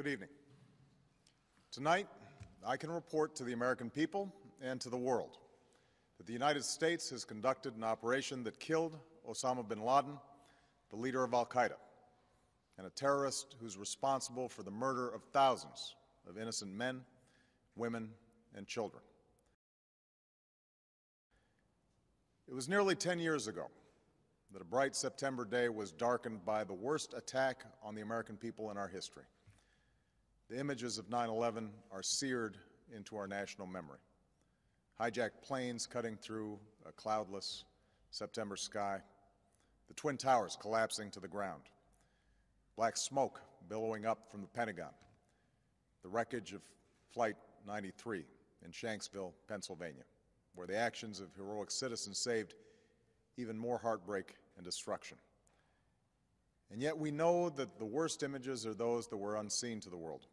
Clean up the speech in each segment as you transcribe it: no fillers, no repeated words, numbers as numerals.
Good evening. Tonight, I can report to the American people and to the world that the United States has conducted an operation that killed Osama bin Laden, the leader of al-Qaeda, and a terrorist who's responsible for the murder of thousands of innocent men, women, and children. It was nearly 10 years ago that a bright September day was darkened by the worst attack on the American people in our history. The images of 9/11 are seared into our national memory. Hijacked planes cutting through a cloudless September sky, the Twin Towers collapsing to the ground, black smoke billowing up from the Pentagon, the wreckage of Flight 93 in Shanksville, Pennsylvania, where the actions of heroic citizens saved even more heartbreak and destruction. And yet we know that the worst images are those that were unseen to the world.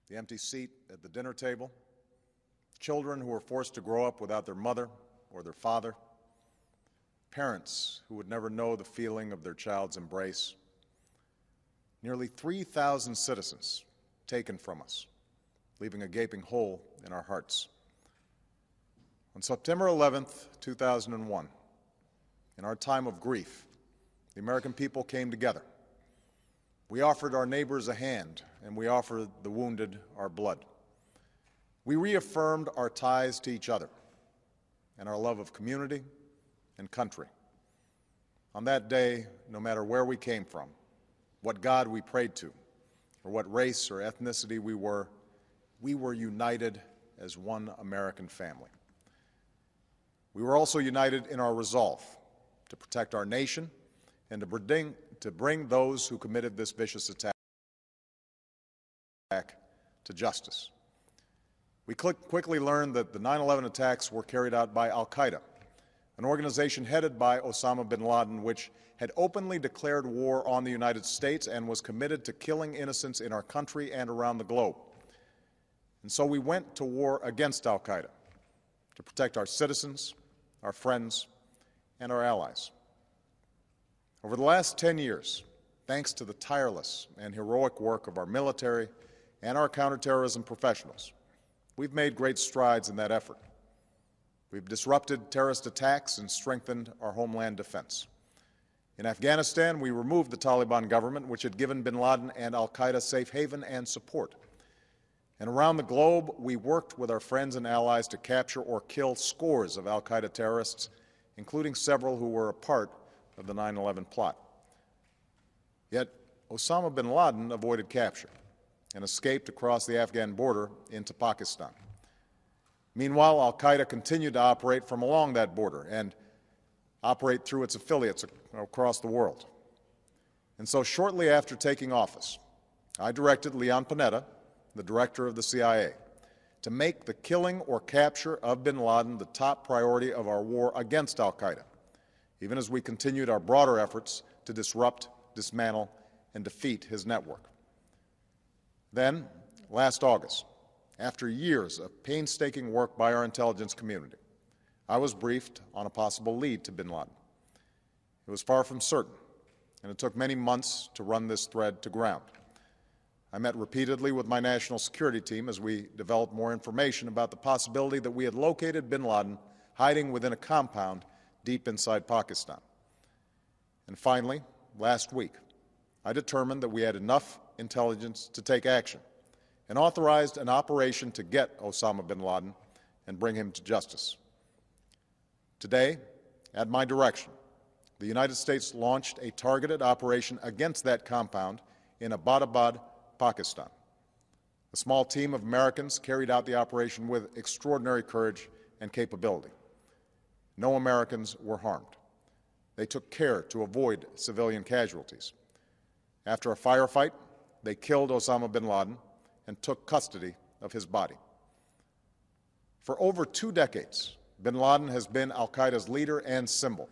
The empty seat at the dinner table, children who were forced to grow up without their mother or their father, parents who would never know the feeling of their child's embrace, nearly 3,000 citizens taken from us, leaving a gaping hole in our hearts. On September 11th, 2001, in our time of grief, the American people came together. We offered our neighbors a hand, and we offered the wounded our blood. We reaffirmed our ties to each other and our love of community and country. On that day, no matter where we came from, what God we prayed to, or what race or ethnicity we were united as one American family. We were also united in our resolve to protect our nation and to bring those who committed this vicious attack to justice. We quickly learned that the 9/11 attacks were carried out by al-Qaeda, an organization headed by Osama bin Laden, which had openly declared war on the United States and was committed to killing innocents in our country and around the globe. And so we went to war against al-Qaeda to protect our citizens, our friends, and our allies. Over the last 10 years, thanks to the tireless and heroic work of our military and our counterterrorism professionals, we've made great strides in that effort. We've disrupted terrorist attacks and strengthened our homeland defense. In Afghanistan, we removed the Taliban government, which had given bin Laden and al-Qaeda safe haven and support. And around the globe, we worked with our friends and allies to capture or kill scores of al-Qaeda terrorists, including several who were a part of the 9/11 plot. Yet Osama bin Laden avoided capture and escaped across the Afghan border into Pakistan. Meanwhile, al-Qaeda continued to operate from along that border and operate through its affiliates across the world. And so shortly after taking office, I directed Leon Panetta, the director of the CIA, to make the killing or capture of bin Laden the top priority of our war against al-Qaeda, even as we continued our broader efforts to disrupt, dismantle, and defeat his network. Then, last August, after years of painstaking work by our intelligence community, I was briefed on a possible lead to bin Laden. It was far from certain, and it took many months to run this thread to ground. I met repeatedly with my national security team as we developed more information about the possibility that we had located bin Laden hiding within a compound deep inside Pakistan. And finally, last week, I determined that we had enough intelligence to take action and authorized an operation to get Osama bin Laden and bring him to justice. Today, at my direction, the United States launched a targeted operation against that compound in Abbottabad, Pakistan. A small team of Americans carried out the operation with extraordinary courage and capability. No Americans were harmed. They took care to avoid civilian casualties. After a firefight, they killed Osama bin Laden and took custody of his body. For over 2 decades, bin Laden has been al-Qaeda's leader and symbol,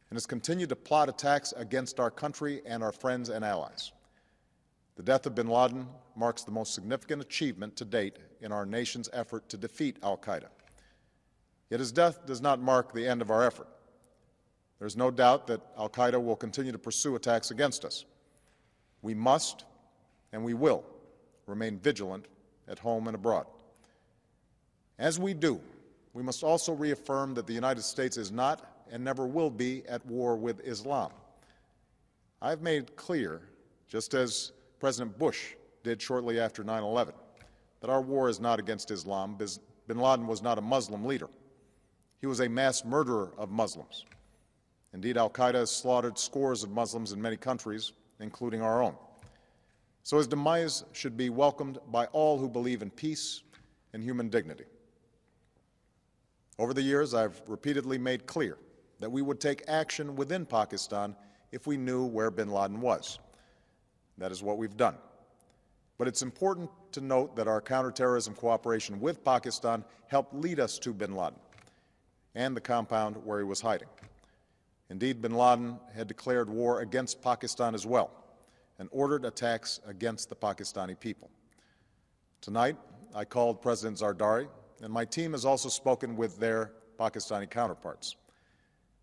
and has continued to plot attacks against our country and our friends and allies. The death of bin Laden marks the most significant achievement to date in our nation's effort to defeat al-Qaeda. Yet his death does not mark the end of our effort. There is no doubt that al-Qaeda will continue to pursue attacks against us. We must and we will remain vigilant at home and abroad. As we do, we must also reaffirm that the United States is not and never will be at war with Islam. I've made clear, just as President Bush did shortly after 9/11, that our war is not against Islam. Bin Laden was not a Muslim leader. He was a mass murderer of Muslims. Indeed, al-Qaeda has slaughtered scores of Muslims in many countries, including our own. So his demise should be welcomed by all who believe in peace and human dignity. Over the years, I've repeatedly made clear that we would take action within Pakistan if we knew where bin Laden was. That is what we've done. But it's important to note that our counterterrorism cooperation with Pakistan helped lead us to bin Laden and the compound where he was hiding. Indeed, bin Laden had declared war against Pakistan as well and ordered attacks against the Pakistani people. Tonight, I called President Zardari, and my team has also spoken with their Pakistani counterparts.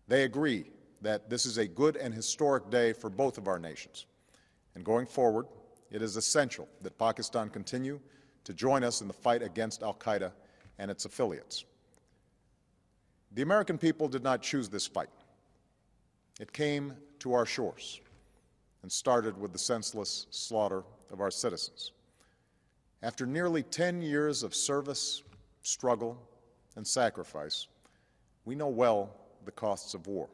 They agree that this is a good and historic day for both of our nations. And going forward, it is essential that Pakistan continue to join us in the fight against al-Qaeda and its affiliates. The American people did not choose this fight. It came to our shores and started with the senseless slaughter of our citizens. After nearly 10 years of service, struggle, and sacrifice, we know well the costs of war.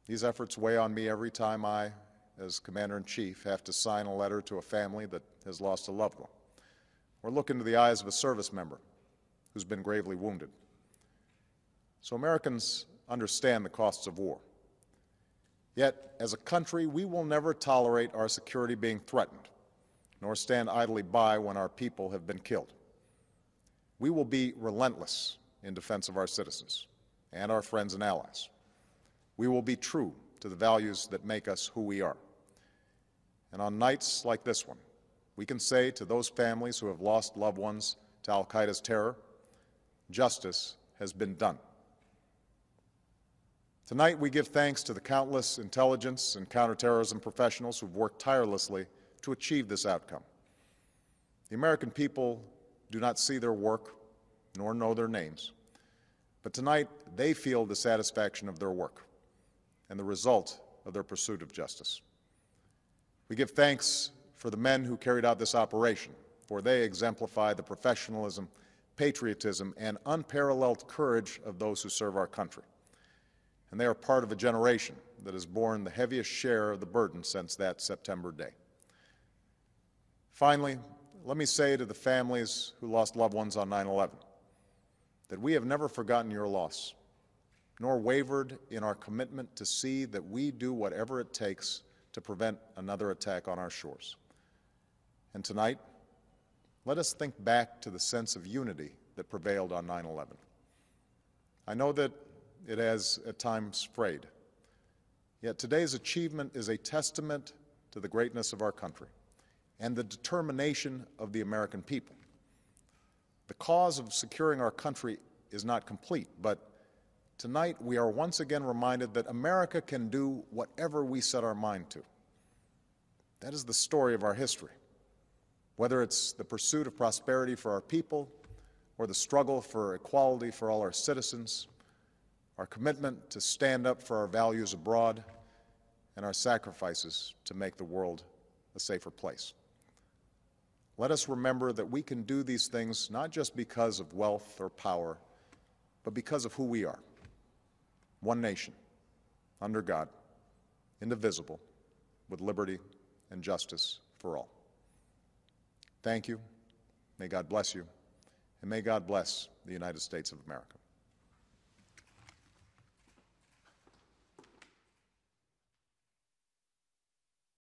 These efforts weigh on me every time I, as Commander-in-Chief, have to sign a letter to a family that has lost a loved one, or look into the eyes of a service member who's been gravely wounded. So Americans understand the costs of war. Yet, as a country, we will never tolerate our security being threatened, nor stand idly by when our people have been killed. We will be relentless in defense of our citizens and our friends and allies. We will be true to the values that make us who we are. And on nights like this one, we can say to those families who have lost loved ones to al-Qaeda's terror, justice has been done. Tonight, we give thanks to the countless intelligence and counterterrorism professionals who've worked tirelessly to achieve this outcome. The American people do not see their work nor know their names, but tonight they feel the satisfaction of their work and the result of their pursuit of justice. We give thanks for the men who carried out this operation, for they exemplify the professionalism, patriotism, and unparalleled courage of those who serve our country. And they are part of a generation that has borne the heaviest share of the burden since that September day. Finally, let me say to the families who lost loved ones on 9/11 that we have never forgotten your loss, nor wavered in our commitment to see that we do whatever it takes to prevent another attack on our shores. And tonight, let us think back to the sense of unity that prevailed on 9/11. I know that it has at times frayed, yet today's achievement is a testament to the greatness of our country and the determination of the American people. The cause of securing our country is not complete, but tonight we are once again reminded that America can do whatever we set our mind to. That is the story of our history. Whether it's the pursuit of prosperity for our people or the struggle for equality for all our citizens, our commitment to stand up for our values abroad, and our sacrifices to make the world a safer place. Let us remember that we can do these things not just because of wealth or power, but because of who we are. One nation, under God, indivisible, with liberty and justice for all. Thank you. May God bless you, and may God bless the United States of America.